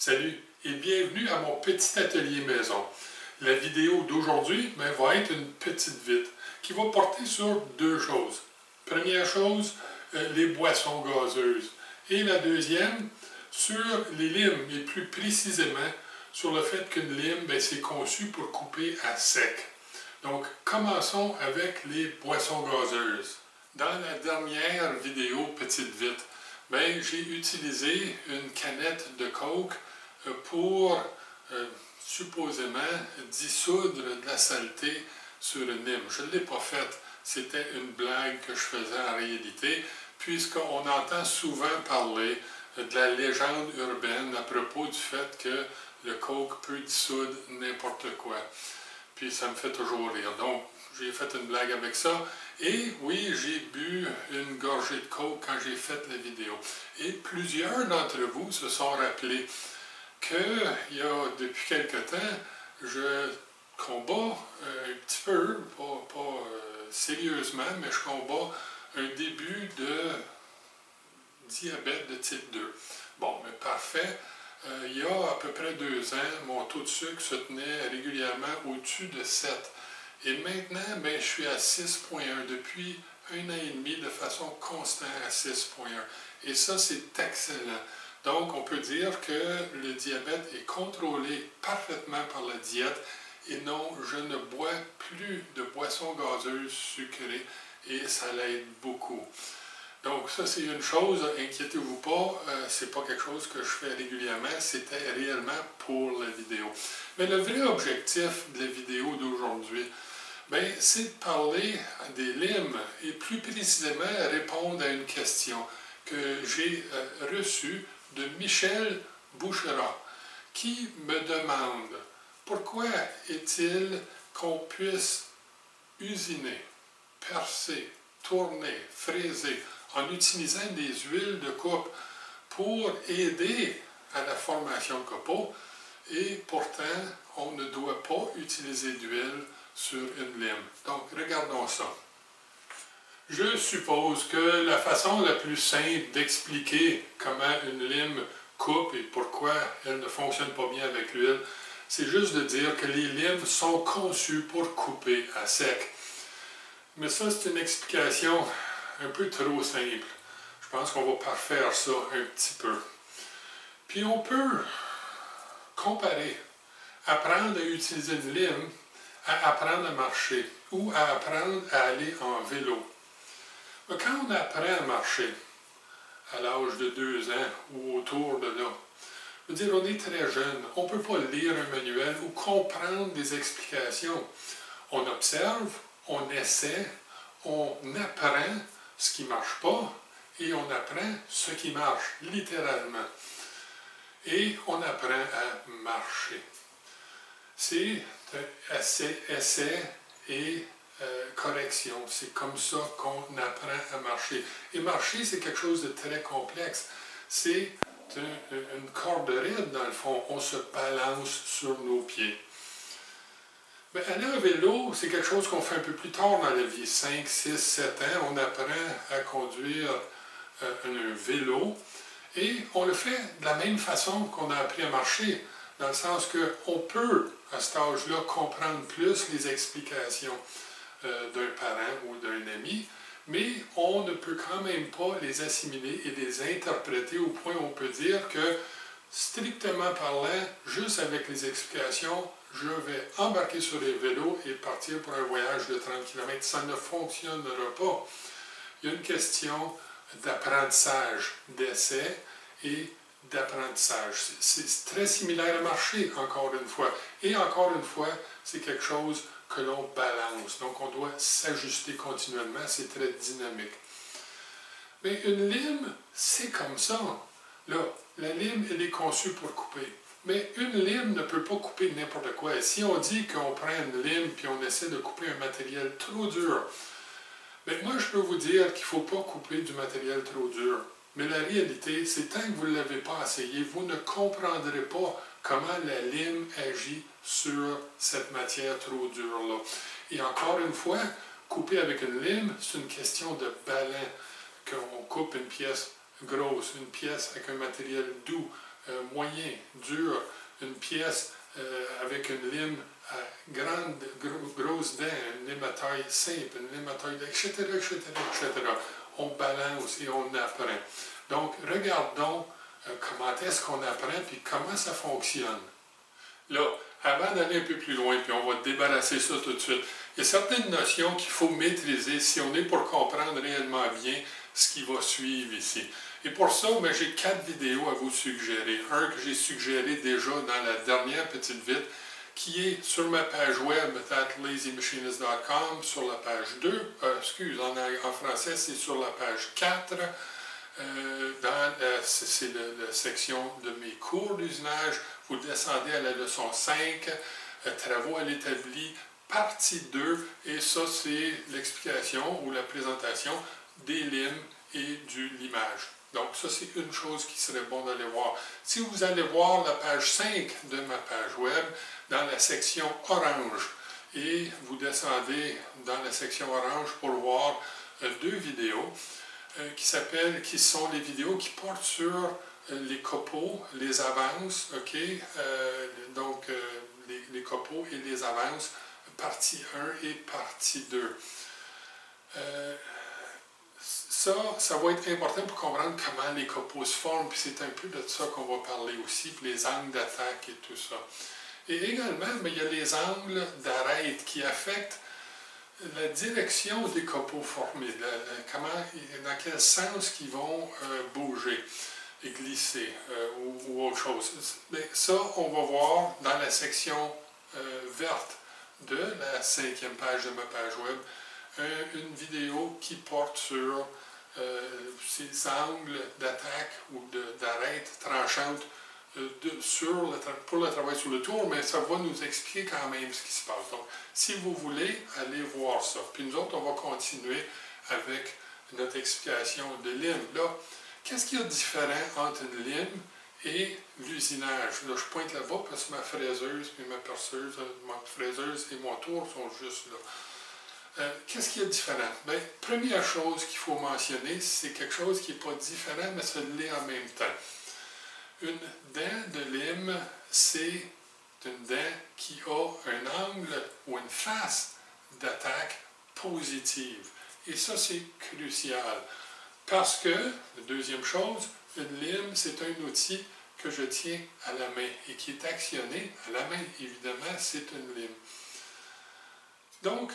Salut et bienvenue à mon petit atelier maison. La vidéo d'aujourd'hui va être une petite vite qui va porter sur deux choses. Première chose, les boissons gazeuses. Et la deuxième, sur les limes, et plus précisément sur le fait qu'une lime, c'est conçu pour couper à sec. Donc, commençons avec les boissons gazeuses. Dans la dernière vidéo petite vite, j'ai utilisé une canette de Coke pour supposément dissoudre de la saleté sur une lime. Je ne l'ai pas faite, c'était une blague que je faisais en réalité, puisqu'on entend souvent parler de la légende urbaine à propos du fait que le Coke peut dissoudre n'importe quoi. Puis ça me fait toujours rire. Donc, j'ai fait une blague avec ça. Et oui, j'ai bu une gorgée de Coke quand j'ai fait la vidéo. Et plusieurs d'entre vous se sont rappelés qu'il y a depuis quelque temps, je combats un petit peu, pas sérieusement, mais je combats un début de diabète de type 2. Bon, mais parfait. Il y a à peu près 2 ans, mon taux de sucre se tenait régulièrement au-dessus de 7. Et maintenant, je suis à 6,1 depuis 1 an et demi de façon constante à 6,1. Et ça, c'est excellent. Donc, on peut dire que le diabète est contrôlé parfaitement par la diète. Et non, je ne bois plus de boissons gazeuses sucrées et ça l'aide beaucoup. Donc, ça, c'est une chose, inquiétez-vous pas, c'est pas quelque chose que je fais régulièrement, c'était réellement pour la vidéo. Mais le vrai objectif de la vidéo d'aujourd'hui, c'est de parler des limes et plus précisément répondre à une question que j'ai reçue de Michel Boucherat, qui me demande pourquoi est-il qu'on puisse usiner, percer, tourner, fraiser en utilisant des huiles de coupe pour aider à la formation de copeaux et pourtant on ne doit pas utiliser d'huile sur une lime. Donc regardons ça. Je suppose que la façon la plus simple d'expliquer comment une lime coupe et pourquoi elle ne fonctionne pas bien avec l'huile, c'est juste de dire que les limes sont conçues pour couper à sec. Mais ça, c'est une explication un peu trop simple. Je pense qu'on va parfaire ça un petit peu. Puis on peut comparer apprendre à utiliser une lime à apprendre à marcher ou à apprendre à aller en vélo. Quand on apprend à marcher à l'âge de 2 ans ou autour de là, je veux dire, on est très jeune, on ne peut pas lire un manuel ou comprendre des explications. On observe, on essaie, on apprend ce qui ne marche pas et on apprend ce qui marche, littéralement. Et on apprend à marcher. C'est essai et correction. C'est comme ça qu'on apprend à marcher. Et marcher, c'est quelque chose de très complexe. C'est une corde raide, dans le fond. On se balance sur nos pieds. Aller en vélo, c'est quelque chose qu'on fait un peu plus tard dans la vie. 5, 6, 7 ans, on apprend à conduire un vélo. Et on le fait de la même façon qu'on a appris à marcher. Dans le sens qu'on peut, à cet âge-là, comprendre plus les explications d'un parent ou d'un ami, mais on ne peut quand même pas les assimiler et les interpréter au point où on peut dire que, strictement parlant, juste avec les explications, je vais embarquer sur les vélos et partir pour un voyage de 30 km. Ça ne fonctionnera pas. Il y a une question d'apprentissage, d'essai et d'apprentissage. C'est très similaire à marcher, encore une fois. Et encore une fois, c'est quelque chose que l'on balance. Donc, on doit s'ajuster continuellement. C'est très dynamique. Mais une lime, c'est comme ça. Là, la lime, elle est conçue pour couper. Mais une lime ne peut pas couper n'importe quoi. Et si on dit qu'on prend une lime puis on essaie de couper un matériel trop dur, moi, je peux vous dire qu'il ne faut pas couper du matériel trop dur. Mais la réalité, c'est tant que vous ne l'avez pas essayé, vous ne comprendrez pas comment la lime agit sur cette matière trop dure-là. Et encore une fois, couper avec une lime, c'est une question de ballon. Qu'on coupe une pièce grosse, une pièce avec un matériel doux, moyen, dur, une pièce avec une lime à grosse dent, une lime à taille simple, une lime à taille, etc., etc., etc. On balance et on apprend. Donc, regardons comment est-ce qu'on apprend et comment ça fonctionne. Là, avant d'aller un peu plus loin, puis on va débarrasser ça tout de suite, il y a certaines notions qu'il faut maîtriser si on est pour comprendre réellement bien ce qui va suivre ici. Et pour ça, j'ai 4 vidéos à vous suggérer. Un que j'ai suggéré déjà dans la dernière petite vite, qui est sur ma page web, lazymachinist.com, sur la page 2, en français, c'est sur la page 4, c'est la section de mes cours d'usinage. Vous descendez à la leçon 5, travaux à l'établi, partie 2, et ça, c'est l'explication ou la présentation des limes et du limage. Donc, ça, c'est une chose qui serait bon d'aller voir. Si vous allez voir la page 5 de ma page web, dans la section orange, et vous descendez dans la section orange pour voir 2 vidéos qui sont les vidéos qui portent sur les copeaux, les avances, ok? Donc, les copeaux et les avances, partie 1 et partie 2. Ça va être important pour comprendre comment les copeaux se forment, puis c'est un peu de ça qu'on va parler aussi, puis les angles d'attaque et tout ça. Et également, il y a les angles d'arête qui affectent la direction des copeaux formés, dans quel sens ils vont bouger et glisser ou autre chose. Mais ça, on va voir dans la section verte de la 5e page de ma page web, une vidéo qui porte sur ces angles d'attaque ou d'arête tranchante pour le travail sur le tour, mais ça va nous expliquer quand même ce qui se passe. Donc, si vous voulez, allez voir ça. Puis nous autres, on va continuer avec notre explication de lime. Là, qu'est-ce qu'il y a de différent entre une lime et l'usinage? Là, je pointe là-bas parce que ma fraiseuse et ma perceuse, ma fraiseuse et mon tour sont juste là. Qu'est-ce qu'il y a de différent? Bien, première chose qu'il faut mentionner, c'est quelque chose qui n'est pas différent, mais ça l'est en même temps. Une dent de lime, c'est une dent qui a un angle ou une face d'attaque positive. Et ça, c'est crucial. Parce que, la deuxième chose, une lime, c'est un outil que je tiens à la main et qui est actionné à la main. Évidemment, c'est une lime. Donc,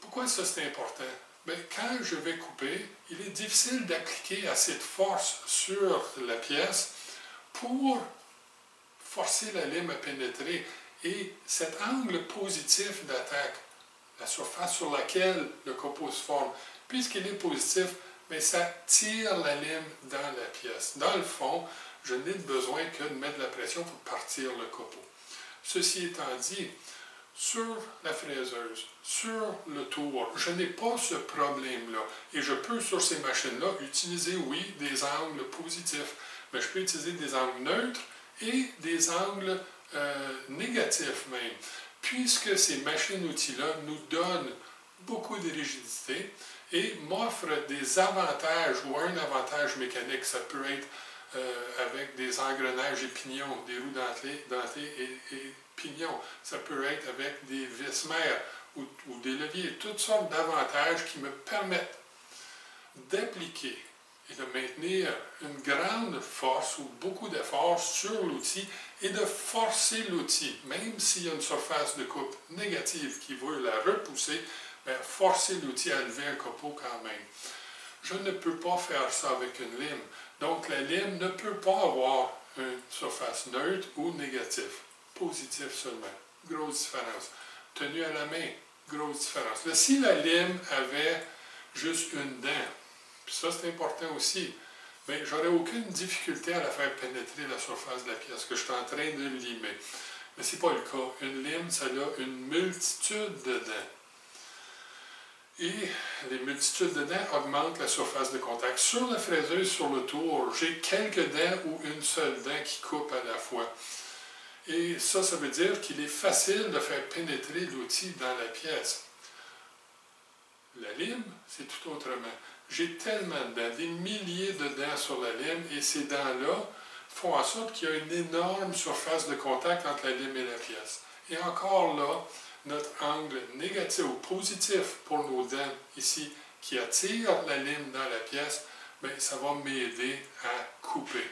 pourquoi ça c'est important? Bien, quand je vais couper, il est difficile d'appliquer assez de force sur la pièce pour forcer la lime à pénétrer. Et cet angle positif d'attaque, la surface sur laquelle le copeau se forme, puisqu'il est positif, bien, ça tire la lime dans la pièce. Dans le fond, je n'ai besoin que de mettre de la pression pour partir le copeau. Ceci étant dit, sur la fraiseuse, sur le tour, je n'ai pas ce problème-là. Et je peux, sur ces machines-là, utiliser, oui, des angles positifs, mais je peux utiliser des angles neutres et des angles négatifs même, puisque ces machines-outils-là nous donnent beaucoup de rigidité et m'offrent des avantages ou un avantage mécanique. Ça peut être avec des engrenages et pignons, des roues dentées et pignons. Ça peut être avec des vis-mères ou des leviers, toutes sortes d'avantages qui me permettent d'appliquer et de maintenir une grande force ou beaucoup d'efforts sur l'outil et de forcer l'outil, même s'il y a une surface de coupe négative qui veut la repousser, bien, forcer l'outil à lever un copeau quand même. Je ne peux pas faire ça avec une lime. Donc la lime ne peut pas avoir une surface neutre ou négative. Positif seulement. Grosse différence. Tenue à la main, grosse différence. Là, si la lime avait juste une dent, puis ça c'est important aussi, bien, j'aurais aucune difficulté à la faire pénétrer la surface de la pièce que je suis en train de limer. Mais ce n'est pas le cas. Une lime, ça a une multitude de dents. Et les multitudes de dents augmentent la surface de contact. Sur la fraiseuse, sur le tour, j'ai quelques dents ou une seule dent qui coupe à la fois. Et ça veut dire qu'il est facile de faire pénétrer l'outil dans la pièce. La lime, c'est tout autrement. J'ai tellement de dents, des milliers de dents sur la lime, et ces dents-là font en sorte qu'il y a une énorme surface de contact entre la lime et la pièce. Et encore là, notre angle négatif ou positif pour nos dents ici, qui attire la lime dans la pièce, bien, ça va m'aider à couper.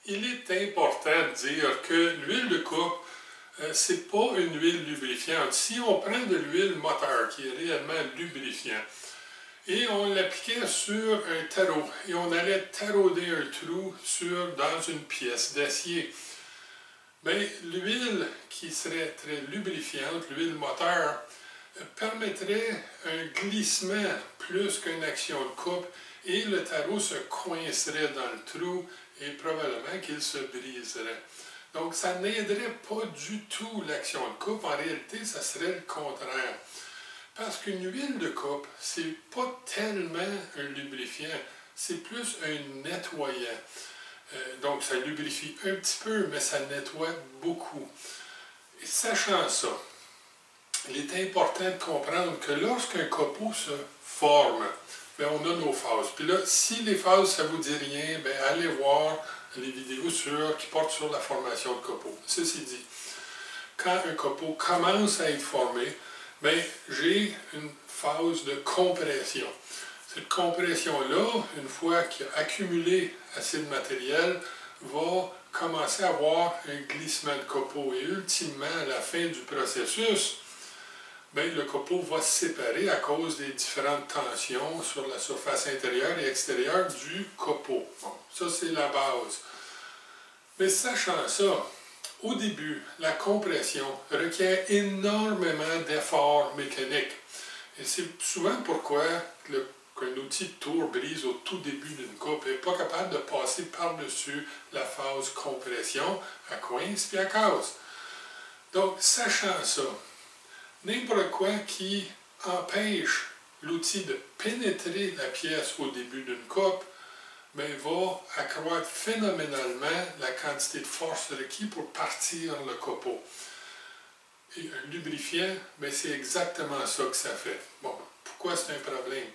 Il est important de dire que l'huile de coupe, ce n'est pas une huile lubrifiante. Si on prend de l'huile moteur, qui est réellement lubrifiant, et on l'appliquait sur un tarot, et on allait tarauder un trou dans une pièce d'acier, bien, l'huile qui serait très lubrifiante, l'huile moteur, permettrait un glissement plus qu'une action de coupe, et le tarot se coincerait dans le trou, et probablement qu'il se briserait. Donc, ça n'aiderait pas du tout l'action de coupe. En réalité, ça serait le contraire. Parce qu'une huile de coupe, c'est pas tellement un lubrifiant, c'est plus un nettoyant. Donc, ça lubrifie un petit peu, mais ça nettoie beaucoup. Et sachant ça, il est important de comprendre que lorsqu'un copeau se forme, bien, on a nos phases. Puis là, si les phases, ça ne vous dit rien, bien, allez voir les vidéos qui portent sur la formation de copeaux. Ceci dit, quand un copeau commence à être formé, bien, j'ai une phase de compression. Cette compression-là, une fois qu'il a accumulé assez de matériel, va commencer à avoir un glissement de copeaux. Et ultimement, à la fin du processus, bien, le copeau va se séparer à cause des différentes tensions sur la surface intérieure et extérieure du copeau. Bon, ça, c'est la base. Mais sachant ça, au début, la compression requiert énormément d'efforts mécaniques. Et c'est souvent pourquoi qu'un outil de tour brise au tout début d'une coupe n'est pas capable de passer par-dessus la phase compression, à coince puis à casse. Donc, sachant ça, n'importe quoi qui empêche l'outil de pénétrer la pièce au début d'une coupe, bien, va accroître phénoménalement la quantité de force requise pour partir le copeau. Et un lubrifiant, bien, c'est exactement ça que ça fait. Bon, pourquoi c'est un problème?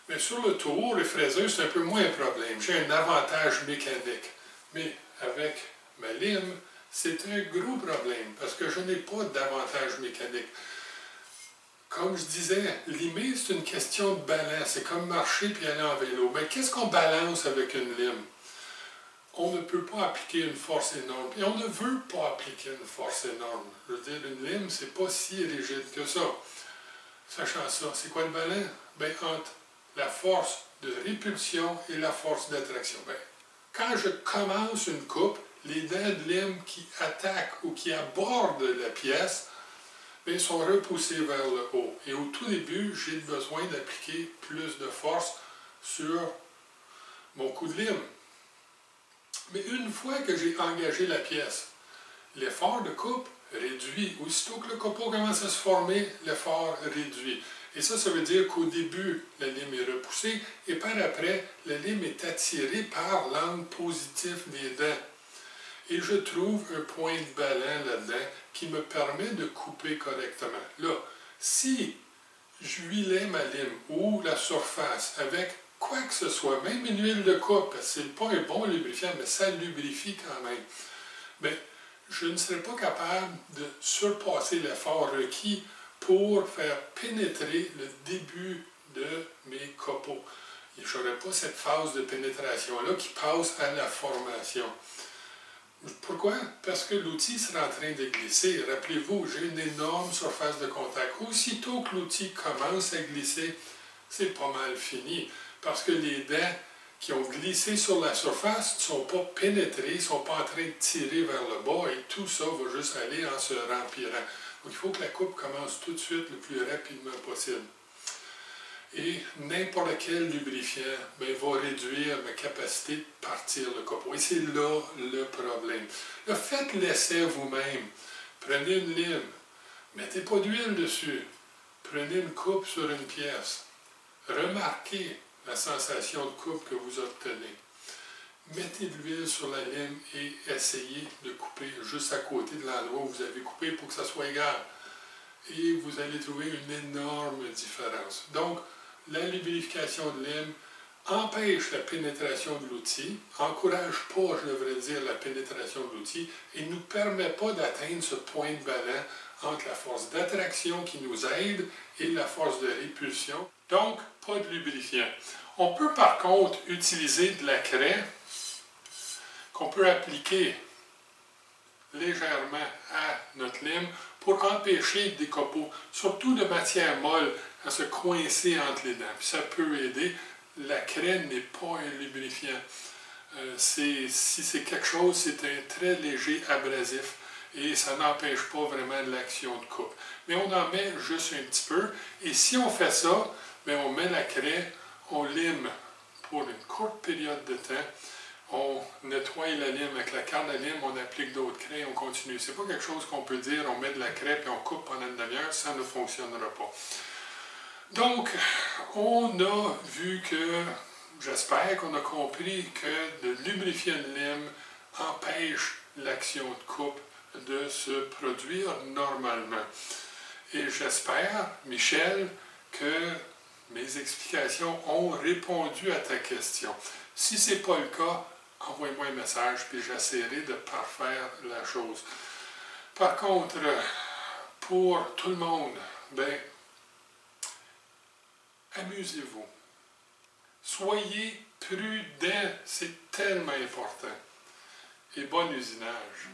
Mais sur le tour et fraiseuse, c'est un peu moins un problème. J'ai un avantage mécanique. Mais avec ma lime, c'est un gros problème parce que je n'ai pas d'avantage mécanique. Comme je disais, limer, c'est une question de balance. C'est comme marcher puis aller en vélo. Mais qu'est-ce qu'on balance avec une lime? On ne peut pas appliquer une force énorme. Et on ne veut pas appliquer une force énorme. Je veux dire, une lime, c'est pas si rigide que ça. Sachant ça, c'est quoi le balance? Bien, entre la force de répulsion et la force d'attraction. Bien, quand je commence une coupe, les dents de lime qui attaquent ou qui abordent la pièce, bien, sont repoussées vers le haut. Et au tout début, j'ai besoin d'appliquer plus de force sur mon coup de lime. Mais une fois que j'ai engagé la pièce, l'effort de coupe réduit. Aussitôt que le copeau commence à se former, l'effort réduit. Et ça veut dire qu'au début, la lime est repoussée et par après, la lime est attirée par l'angle positif des dents. Et je trouve un point de ballon là-dedans qui me permet de couper correctement. Là, si j'huilais ma lime ou la surface avec quoi que ce soit, même une huile de coupe, parce que ce n'est pas un bon lubrifiant, mais ça lubrifie quand même, bien, je ne serais pas capable de surpasser l'effort requis pour faire pénétrer le début de mes copeaux. Je n'aurais pas cette phase de pénétration-là qui passe à la formation. Pourquoi? Parce que l'outil sera en train de glisser. Rappelez-vous, j'ai une énorme surface de contact. Aussitôt que l'outil commence à glisser, c'est pas mal fini. Parce que les dents qui ont glissé sur la surface ne sont pas pénétrées, ne sont pas en train de tirer vers le bas et tout ça va juste aller en se remplirant. Donc il faut que la coupe commence tout de suite le plus rapidement possible. Et n'importe quel lubrifiant bien, va réduire ma capacité de partir le copeau. Et c'est là le problème. Là, faites l'essai vous-même. Prenez une lime, mettez pas d'huile dessus. Prenez une coupe sur une pièce. Remarquez la sensation de coupe que vous obtenez. Mettez de l'huile sur la lime et essayez de couper juste à côté de l'endroit où vous avez coupé pour que ça soit égal. Et vous allez trouver une énorme différence. Donc, la lubrification de lime empêche la pénétration de l'outil, encourage pas, je devrais dire, la pénétration de l'outil, et ne nous permet pas d'atteindre ce point de balance entre la force d'attraction qui nous aide et la force de répulsion. Donc, pas de lubrifiant. On peut par contre utiliser de la craie qu'on peut appliquer légèrement à notre lime pour empêcher des copeaux, surtout de matière molle, à se coincer entre les dents. Puis ça peut aider. La craie n'est pas un lubrifiant. Si c'est quelque chose, c'est un très léger abrasif et ça n'empêche pas vraiment l'action de coupe. Mais on en met juste un petit peu. Et si on fait ça, bien on met la craie, on lime pour une courte période de temps. On nettoie la lime avec la canne à lime, on applique d'autres craies, on continue. C'est pas quelque chose qu'on peut dire, on met de la craie et on coupe pendant une demi-heure, ça ne fonctionnera pas. Donc, on a vu que, j'espère qu'on a compris que le lubrifiant de lime empêche l'action de coupe de se produire normalement. Et j'espère, Michel, que mes explications ont répondu à ta question. Si ce n'est pas le cas, envoie-moi un message puis j'essaierai de parfaire la chose. Par contre, pour tout le monde, ben, amusez-vous. Soyez prudents, c'est tellement important. Et bon usinage.